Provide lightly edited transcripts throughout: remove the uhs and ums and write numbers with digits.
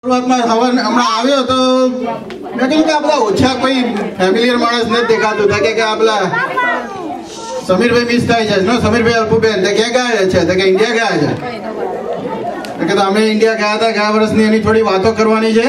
હમણાં આવ્યો તો મેં કીધું કે આ બધા ઓછા કોઈ ફેમિલિયર માણસ નથી દેખાતું કે આ પેલા સમીરભાઈ મિસ થાય છે સમીરભાઈ અલ્પુબેન ક્યાં ગયા છે કે ઇન્ડિયા ગયા છે કે અમે ઇન્ડિયા ગયા હતા ગયા વર્ષની એની થોડી વાતો કરવાની છે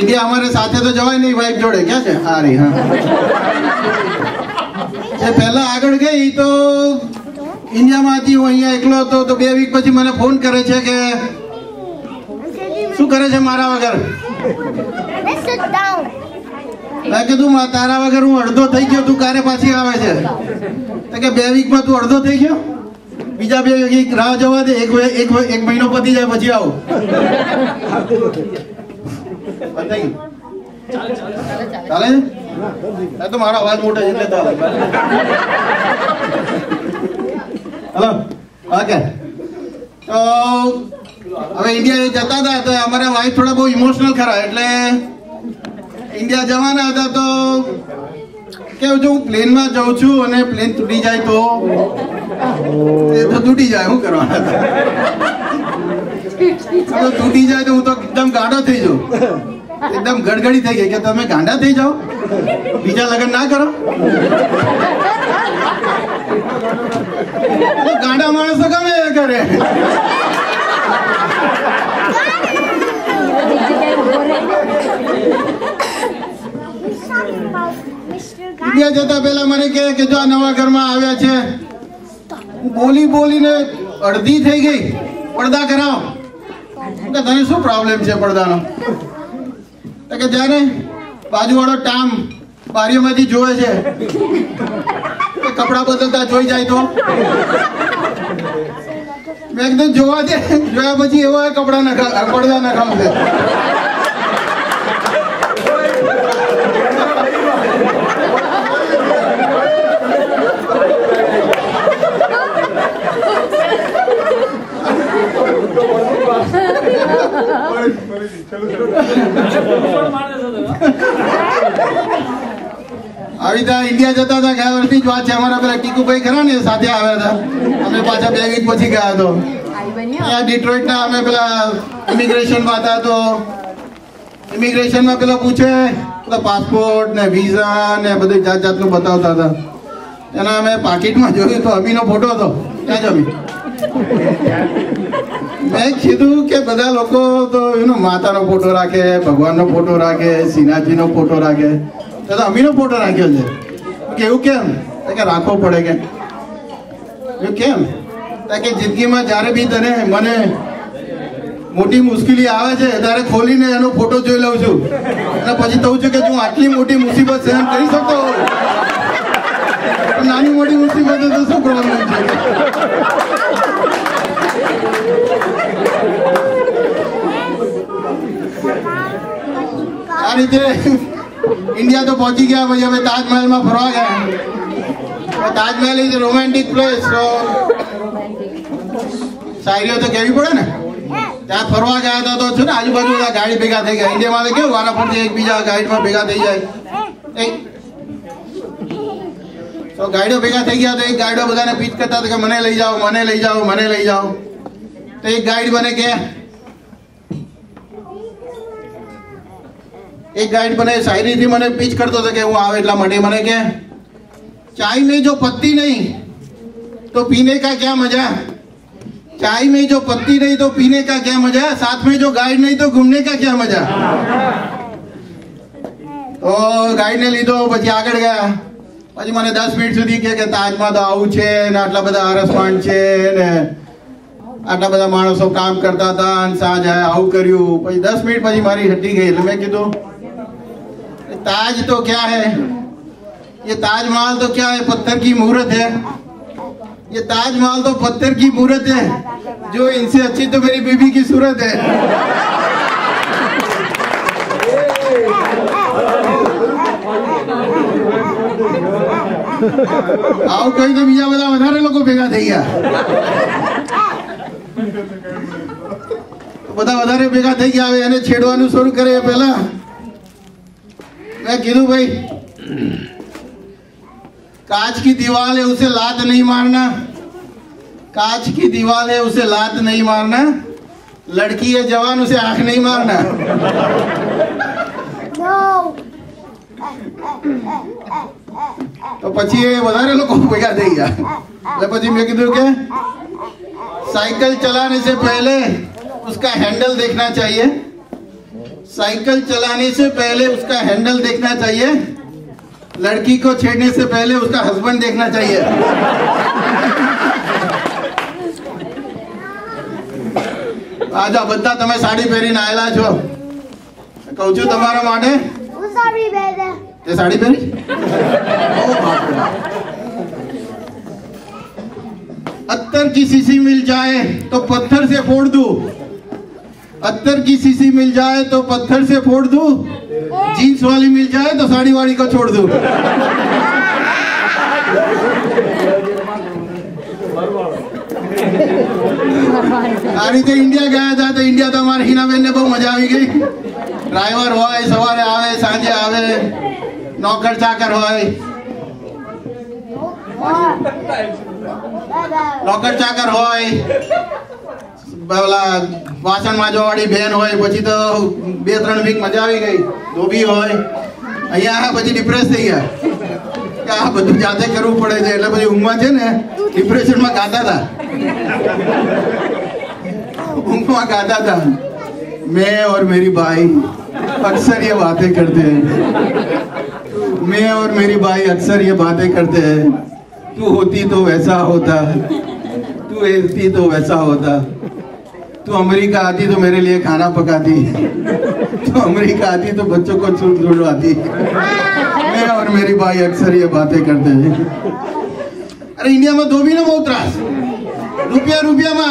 ઇન્ડિયા અમારે સાથે તો જવાય નહીં વાઈફ જોડે ક્યાં છે હા રહી હા એ પહેલા આગળ ગઈ તો ઇન્ડિયામાં હતી હું અહીંયા એકલો હતો તો 2 વીક પછી મને ફોન કરે છે કે શું કરે છે મારા વગર મેં કીધું તારા વગર હું અડધો થઈ ગયો તું ક્યારે પાછી આવે છે કે 2 વીકમાં તું અડધો થઈ ગયો બીજા 2 વીક રાહ જવા દે એક મહિનો પતી જાય પછી આવું ચાલે તો મારો અવાજ મોટો છે એટલે ચાલે હલો ઓકે તો હવે ઇન્ડિયા જતા હતા તો અમારા વાઈફ થોડા બહુ ઇમોશનલ ખરા એટલે ઇન્ડિયા જવાના હતા તો કેવું જો હું પ્લેનમાં જાઉં છું અને પ્લેન તૂટી જાય તો એ તો તૂટી જાય શું કરવાના તૂટી જાય તો હું તો એકદમ ગાંડો થઈ જાઉં એકદમ ગડગડી થઈ ગઈ કે તમે ગાંડા થઈ જાઓ બીજા લગ્ન ના કરો ગાંડા માણસો ગમે એ કરે ઇન્ડિયા જતા પેલા મને કહે કે જો આ નવા ઘરમાં આવ્યા છે બોલી બોલીને અડધી થઈ ગઈ પડદા કરાવો કે તને શું પ્રોબ્લેમ છે પડદાનો કે જ્યારે બાજુવાળો ટામ બારીઓમાંથી જોવે છે કપડા બદલતા જોઈ જાય તો મેં એકદમ જોવા દે જોયા પછી એવો કપડા પડદા નખાવશે આવી રીતે ઇન્ડિયા જતા હતા ગયા વર્ષની જ વાત છે અમારા પેલા ટીકુભાઈ ખરા ને સાથે આવ્યા હતા અમે પાછા 2 વીક પછી ગયા તો ડિટ્રોઇટ ના અમે પેલા ઇમિગ્રેશન માં હતા તો ઇમિગ્રેશન માં પેલો પૂછે પાસપોર્ટ ને વિઝા ને બધું જાત જાતનું બતાવતા હતા એના અમે પાકીટમાં જોયું તો અમીનો ફોટો હતો ક્યાં જ અમી મેં કીધું કે બધા લોકો તો એનો માતાનો ફોટો રાખે ભગવાનનો ફોટો રાખે શ્રીનાથજીનો ફોટો રાખે તો અમીનો ફોટો રાખ્યો છે કે એવું કેમ કે રાખવો પડે કે એવું કેમ કે જિંદગીમાં જ્યારે બી તને મને મોટી મુશ્કેલી આવે છે ત્યારે ખોલીને એનો ફોટો જોઈ લઉં છું અને પછી કહું છું કે હું આટલી મોટી મુસીબત સહન કરી શકતો નાની મોટી મુસીબત તો શું પ્રોબ્લેમ છે આ રીતે ઇન્ડિયા તો પહોંચી ગયા પછી અમે તાજમહેલમાં ફરવા ગયા તાજમહેલ ઇઝ રોમેન્ટિક પ્લેસ તો શાયરીઓ તો કહેવી પડે ને ત્યાં ફરવા ગયા હતા તો છે ને આજુબાજુ ગાડી ભેગા થઈ ગયા ઇન્ડિયામાં તો કેવું વારાફરતી એકબીજા ગાઈડમાં ભેગા થઈ જાય તો ગાઈડો ભેગા થઈ ગયા તો એક ગાઈડો બધાને પીચ કરતા હતા કે મને લઈ જાઓ મને લઈ જાઓ મને લઈ જાઓ તો એક ગાઈડ મને કે एक गाइड बने शायरी थी मैंने पिच करता था कि वो आवे इतना मटे मने के चाय में जो पत्ती नहीं तो पीने का क्या मजा चाय में जो पत्ती नहीं तो पीने का क्या मजा साथ में जो गाइड नहीं तो घूमने का क्या मजा तो गाइड ने लीधो પછી આગળ ગયા પછી મને 10 મિનિટ સુધી કે તાજમાં તો આવું છે ને આટલા બધા હરસમાંડ છે ને આટલા બધા માણસો કામ કરતા હતા અને સાંજ આવું કર્યું પછી 10 મિનિટ પછી મારી હટી ગઈ એટલે મેં કીધું ताज तो क्या है ये ताजमहल तो क्या है पत्थर की मूर्त है ये ताजमहल तो पत्थर की मूर्त है जो इनसे अच्छी तो मेरी बीबी की सूरत है आओ कहीं तो बीजा બધા વધારે લોકો ભેગા થઈ ગયા બધા વધારે ભેગા થઈ ગયા હવે એને છેડવાનું શરૂ કરે પહેલા मैं गिरू भाई कांच की दीवार है उसे लात नहीं मारना कांच की दीवार है उसे लात नहीं मारना लड़की है जवान, उसे आंख नहीं मारना। तो પછી એ વધારે લોકો ભેગા થઈ ગયા એટલે પછી મેં કીધું કે साइकिल चलाने से पहले उसका हैंडल देखना चाहिए, साइकिल चलाने से पहले उसका हैंडल देखना चाहिए, लड़की को छेड़ने से पहले उसका हस्बैंड देखना चाहिए। आजा बद्दा તમે સાડી પહેરીને આયેલા છો, કહું છું તમારા માટે साड़ी पहने। તે સાડી પહેરી? अत्तर की शीशी मिल जाए तो पत्थर से फोड़ दूं, अत्तर की शीशी मिल जाए तो पत्थर से फोड़ दूं, जीन्स वाली मिल जाए तो साड़ी वाली को छोड़ दूं। आ रीते इंडिया गया था तो इंडिया तो हमारे हीनाबेन ने बहुत मजा આવી ગઈ। ડ્રાઈવર હોય, સવારે આવે સાંજે આવે, નોકર ચાકર હોય, નોકર ચાકર હોય, પેલા વાસણ માંજવા વાળી બેન હોય, પછી તો 2-3 વીક મજા આવી ગઈ। ધોબી હોય, અહીંયા પછી ડિપ્રેસ થઈ ગયા કે આ બધું જાતે કરવું પડે છે, એટલે પછી ઊંઘમાં છે ને ડિપ્રેશનમાં ગાતા હતા, ઊંઘમાં ગાતા હતા, मैं और मेरी भाई अक्सर ये बातें करते हैं, मैं और मेरी भाई अक्सर ये बातें करते हैं, तू होती तो वैसा होता, तू ऐसी तो वैसा होता, तू अमेरिका आती तो मेरे लिए खाना पकाती, तू अमेरिका आती तो बच्चों को छुड़वाती। मैं और मेरी भाई अक्सर ये बातें करते हैं। अरे इंडिया में धोबी ने बहुत त्रास, રૂપિયા માં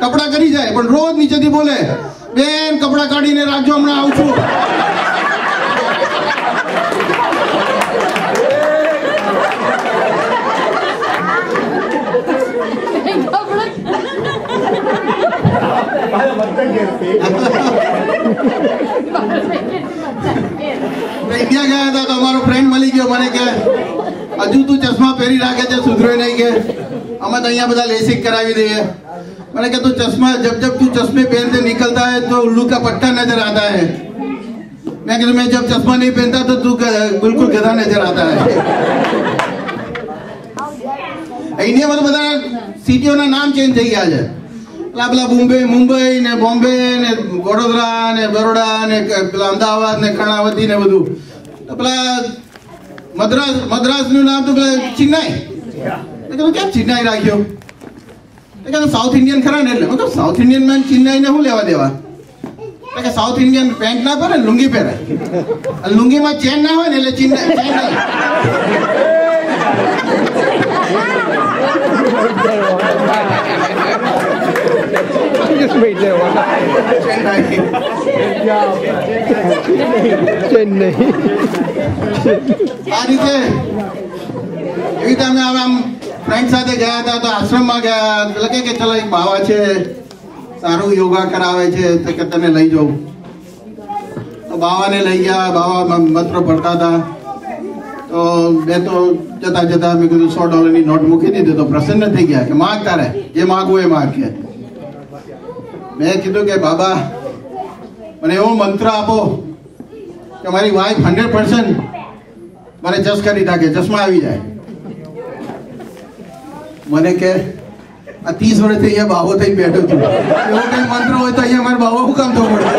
કપડા કરી જાય પણ રોજ નીચેથી બોલે, બેન કપડા કાઢીને રાખજો હમણાં આવું છું। इंडिया गया था तो हमारो फ्रेंड मળી ગયો, મને કે હજુ તું ચશ્મા પહેરી રાખે છે, સુધરે નહીં કે અમે તો અહીંયા બધા લેસિક કરાવી દઈએ। मैंने कहा तो चश्मा जब जब तू चश्मे पहनते निकलता है तो उल्लू का पट्टा नजर आता है। मैं कहता मैं जब चश्मा नहीं पहनता तो तू बिल्कुल गधा नजर आता है। इंडिया में तो બધા સિટીઓના નામ ચેન્જ થઈ ગયા છે, પેલા મુંબઈ ને બોમ્બે ને વડોદરા ને બરોડા ને પેલા અમદાવાદ ને કર્ણાવતી ને બધું, તો પેલા મદ્રાસ નું નામ તો પેલા ચેન્નાઈ, કેમ ચેન્નાઈ રાખ્યો? साउथ इंडियन खरा ने मतलब साउथ इंडियन में चेन्नई ने हूँ लेवा देवा, साउथ इंडियन पेंट ना पहने लुंगी पहने, लुंगी में चेन ना हो ने चेन्नई आ रीते एवी तमे आवे आम फ्रेंड સાથે ગયા હતા તો આશ્રમમાં ગયા, લગે કે ચલો એક બાવા છે સારું યોગા કરાવે છે તો કે તને લઈ જાઉં, તો બાવાને લઈ ગયા। બાવા મંત્ર ભણતા હતા તો મેં તો જતા જતા મેં કીધું $100 ની નોટ મૂકી દીધી તો પ્રસન્ન થઈ ગયા કે માગ તારે જે માગવું એ માગ કે। મેં કીધું કે બાબા મને એવો મંત્ર આપો કે મારી વાઈફ 100% મને જસ કરી નાખે, ચશ્મા આવી જાય। મને કે આ 30 વર્ષથી અહીંયા બાવો થઈ બેઠો છું, એવો કઈ મંત્ર હોય તો અહીંયા મારે બાવો શું કામ થવું પડે?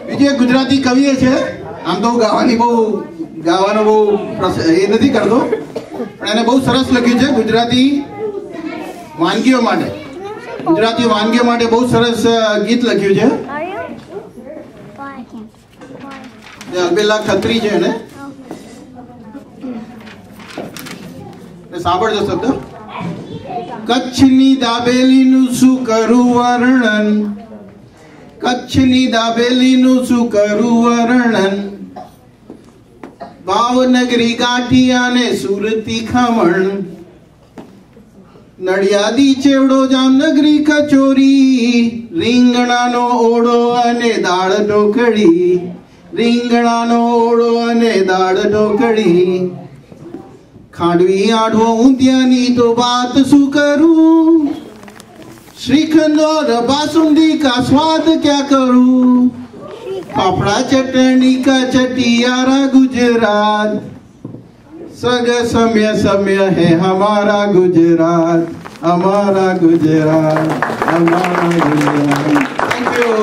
બીજું એક ગુજરાતી કવિએ છે, આમ તો ગાવાનો બહુ એ નથી કરતો પણ એને બહુ સરસ લખ્યું છે ગુજરાતી વાનગીઓ માટે, ગુજરાતી વાનગીઓ માટે બહુ સરસ ગીત લખ્યું છે। અલબેલા ખત્રી છે ને, સાંભળજો શબ્દ। કચ્છની દાબેલીનું શું કરું વર્ણન, કચ્છની દાબેલીનું શું કરું વર્ણન, ભાવનગરી ગાંઠિયા ને સુરતી ખમણ, નડિયાદી ચેવડો જામનગરી કચોરી, રીંગણાનો ઓળો અને દાળ ઢોકળી, રીંગણાનો ઓળો અને દાળ ઢોકળી, खांडवी आढ़ो ऊंधियानी तो बात शू करूं, श्रीखंड और बासुंदी का स्वाद क्या करूं, फाफड़ा चटनी का चटियारा गुजरात, सग समय समय है हमारा गुजरात, हमारा गुजरात, हमारा गुजरात। Thank you.